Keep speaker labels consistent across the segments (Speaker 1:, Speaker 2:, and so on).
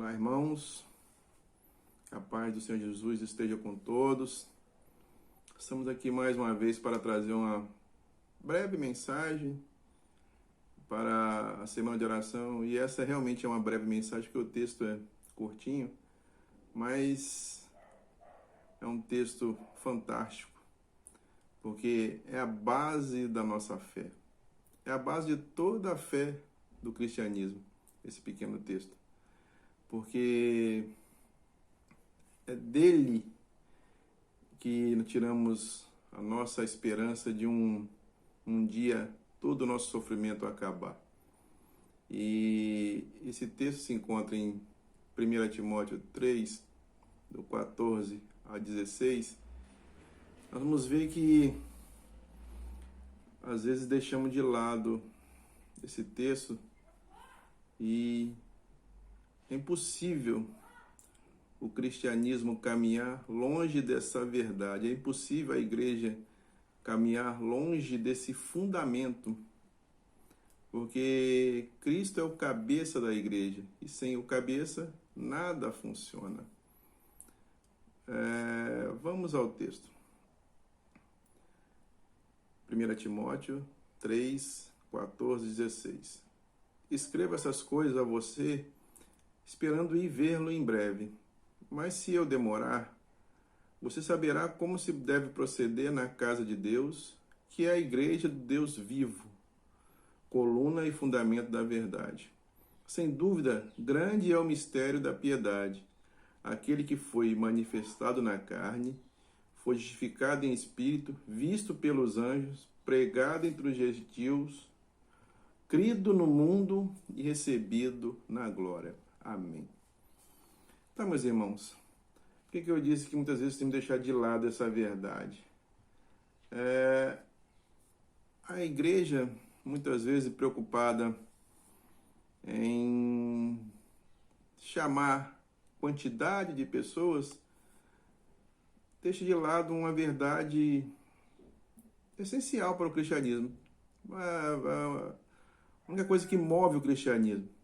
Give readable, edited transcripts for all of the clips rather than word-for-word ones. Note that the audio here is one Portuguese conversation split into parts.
Speaker 1: Olá, irmãos. A paz do Senhor Jesus esteja com todos. Estamos aqui mais uma vez para trazer uma breve mensagem para a semana de oração. E essa realmente é uma breve mensagem, porque o texto é curtinho, mas é um texto fantástico, porque é a base da nossa fé. É a base de toda a fé do cristianismo, esse pequeno texto. Porque é dele que tiramos a nossa esperança de um dia todo o nosso sofrimento acabar. E esse texto se encontra em 1 Timóteo 3, do 14 a 16. Nós vamos ver que às vezes deixamos de lado esse texto e é impossível o cristianismo caminhar longe dessa verdade. É impossível a igreja caminhar longe desse fundamento, porque Cristo é o cabeça da igreja e sem o cabeça nada funciona. Vamos ao texto. 1 Timóteo 3, 14 e 16. Escreva essas coisas a você, esperando ir vê-lo em breve. Mas se eu demorar, você saberá como se deve proceder na casa de Deus, que é a igreja do Deus vivo, coluna e fundamento da verdade. Sem dúvida, grande é o mistério da piedade. Aquele que foi manifestado na carne, foi justificado em espírito, visto pelos anjos, pregado entre os gentios, crido no mundo e recebido na glória. Amém. Tá, meus irmãos, por que eu disse que muitas vezes temos que deixar de lado essa verdade? A igreja, muitas vezes preocupada em chamar quantidade de pessoas, deixa de lado uma verdade essencial para o cristianismo. A única coisa que move o cristianismo.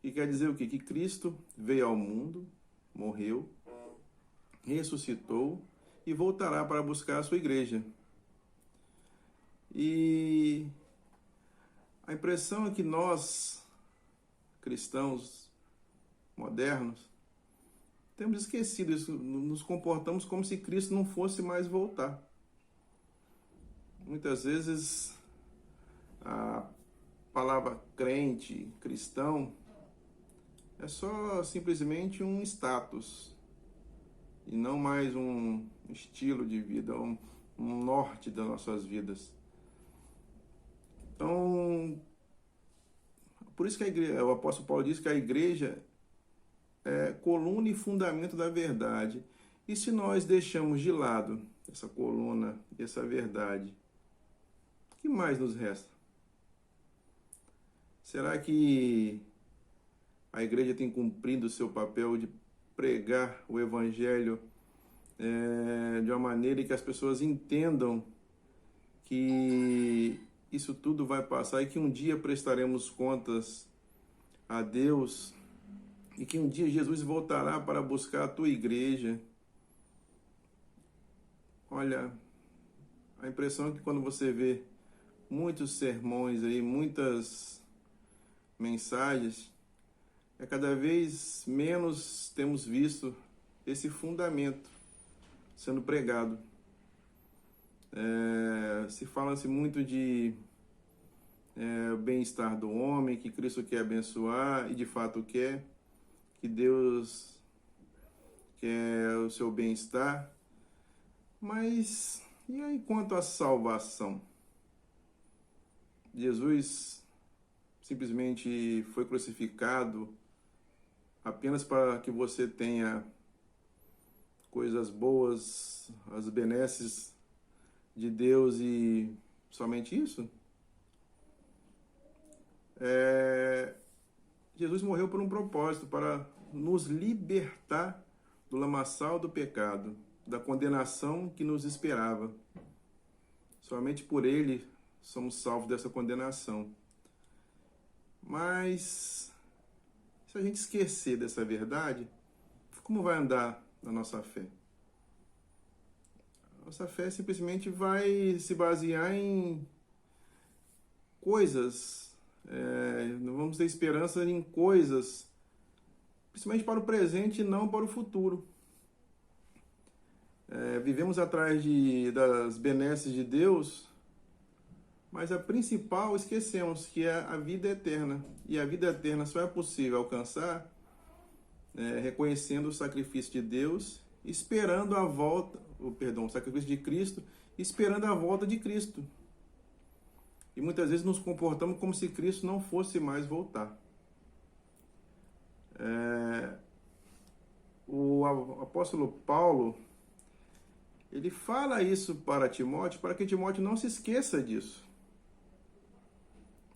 Speaker 1: E quer dizer o quê? Que Cristo veio ao mundo, morreu, ressuscitou e voltará para buscar a sua igreja. E a impressão é que nós, cristãos modernos, temos esquecido isso, nos comportamos como se Cristo não fosse mais voltar. Muitas vezes a palavra crente, cristão, é só simplesmente um status e não mais um estilo de vida, um norte das nossas vidas. Então, por isso que o apóstolo Paulo diz que a igreja é coluna e fundamento da verdade. E se nós deixamos de lado essa coluna e essa verdade, o que mais nos resta? Será que a igreja tem cumprido o seu papel de pregar o evangelho de uma maneira que as pessoas entendam que isso tudo vai passar e que um dia prestaremos contas a Deus e que um dia Jesus voltará para buscar a tua igreja? Olha, a impressão é que quando você vê muitos sermões aí, muitas mensagens, cada vez menos temos visto esse fundamento sendo pregado. Se fala-se muito de bem-estar do homem, que Cristo quer abençoar, e de fato quer, que Deus quer o seu bem-estar. Mas e aí quanto à salvação? Jesus simplesmente foi crucificado apenas para que você tenha coisas boas, as benesses de Deus e somente isso? Jesus morreu por um propósito, para nos libertar do lamaçal do pecado, da condenação que nos esperava. Somente por ele somos salvos dessa condenação. Mas Se a gente esquecer dessa verdade, como vai andar na nossa fé? Nossa fé simplesmente vai se basear em coisas, não vamos ter esperança em coisas, principalmente para o presente e não para o futuro. Vivemos atrás das benesses de Deus, mas a principal esquecemos, que é a vida eterna. E a vida eterna só é possível alcançar reconhecendo o sacrifício de Deus, esperando a volta, o sacrifício de Cristo, esperando a volta de Cristo. E muitas vezes nos comportamos como se Cristo não fosse mais voltar. O apóstolo Paulo, ele fala isso para Timóteo, para que Timóteo não se esqueça disso.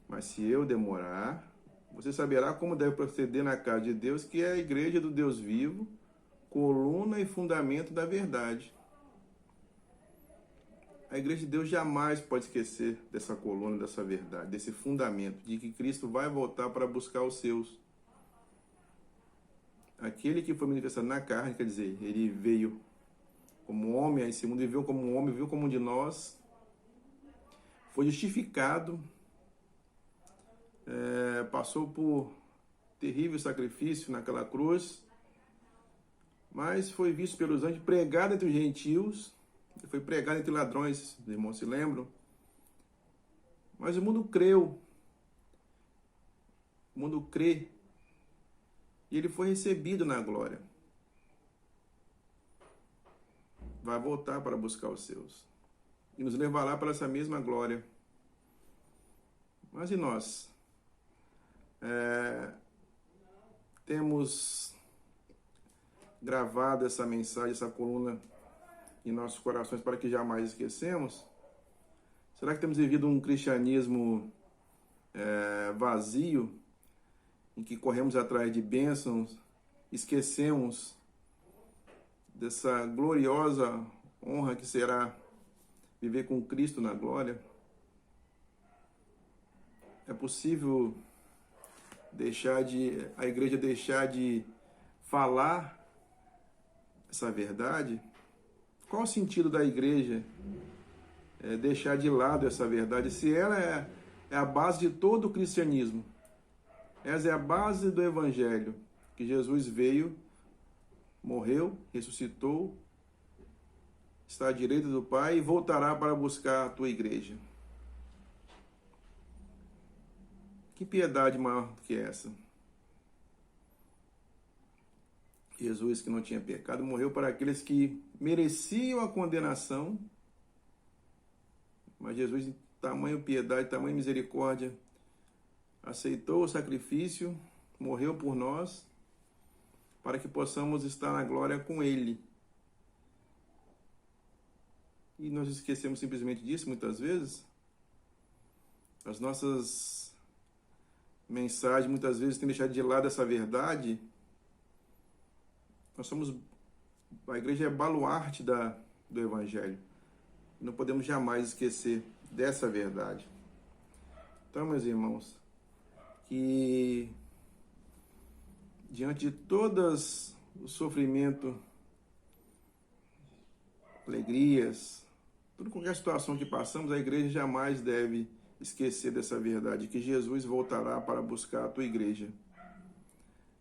Speaker 1: Mas se eu demorar, você saberá como deve proceder na casa de Deus, que é a igreja do Deus vivo, coluna e fundamento da verdade. A igreja de Deus jamais pode esquecer dessa coluna, dessa verdade, desse fundamento, de que Cristo vai voltar para buscar os seus. Aquele que foi manifestado na carne, quer dizer, ele veio como homem a esse mundo, viveu como um homem, viveu como um de nós, foi justificado, passou por terrível sacrifício naquela cruz, mas foi visto pelos anjos, pregado entre os gentios, foi pregado entre ladrões, os irmãos se lembram? Mas o mundo creu, o mundo crê, e ele foi recebido na glória. Vai voltar para buscar os seus, e nos levará para essa mesma glória. Mas e nós? Temos gravado essa mensagem, essa coluna em nossos corações para que jamais esquecemos? Será que temos vivido um cristianismo vazio, em que corremos atrás de bênçãos, esquecemos dessa gloriosa honra que será viver com Cristo na glória? É possível a igreja deixar de falar essa verdade? Qual o sentido da igreja deixar de lado essa verdade, se ela é a base de todo o cristianismo? Essa é a base do evangelho, que Jesus veio, morreu, ressuscitou, está à direita do Pai e voltará para buscar a tua igreja. Que piedade maior do que essa? Jesus, que não tinha pecado, morreu para aqueles que mereciam a condenação, mas Jesus, em tamanho piedade, tamanho misericórdia, aceitou o sacrifício, morreu por nós, para que possamos estar na glória com Ele. E nós esquecemos simplesmente disso muitas vezes. As nossas mensagens muitas vezes têm deixado de lado essa verdade. A igreja é baluarte do Evangelho. Não podemos jamais esquecer dessa verdade. Então, meus irmãos, que diante de todos o sofrimento, alegrias, toda qualquer situação que passamos, a igreja jamais deve esquecer dessa verdade, que Jesus voltará para buscar a tua igreja.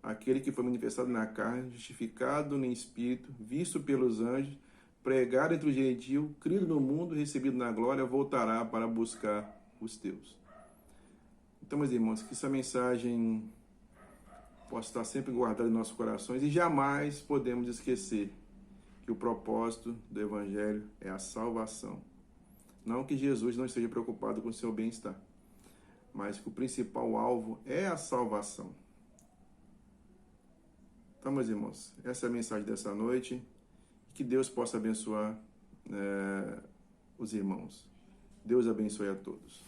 Speaker 1: Aquele que foi manifestado na carne, justificado no Espírito, visto pelos anjos, pregado entre os gentios, crido no mundo, recebido na glória, voltará para buscar os teus. Então, meus irmãos, que essa mensagem possa estar sempre guardada em nossos corações e jamais podemos esquecer que o propósito do Evangelho é a salvação. Não que Jesus não esteja preocupado com o seu bem-estar, mas que o principal alvo é a salvação. Então, meus irmãos, essa é a mensagem dessa noite. Que Deus possa abençoar os irmãos. Deus abençoe a todos.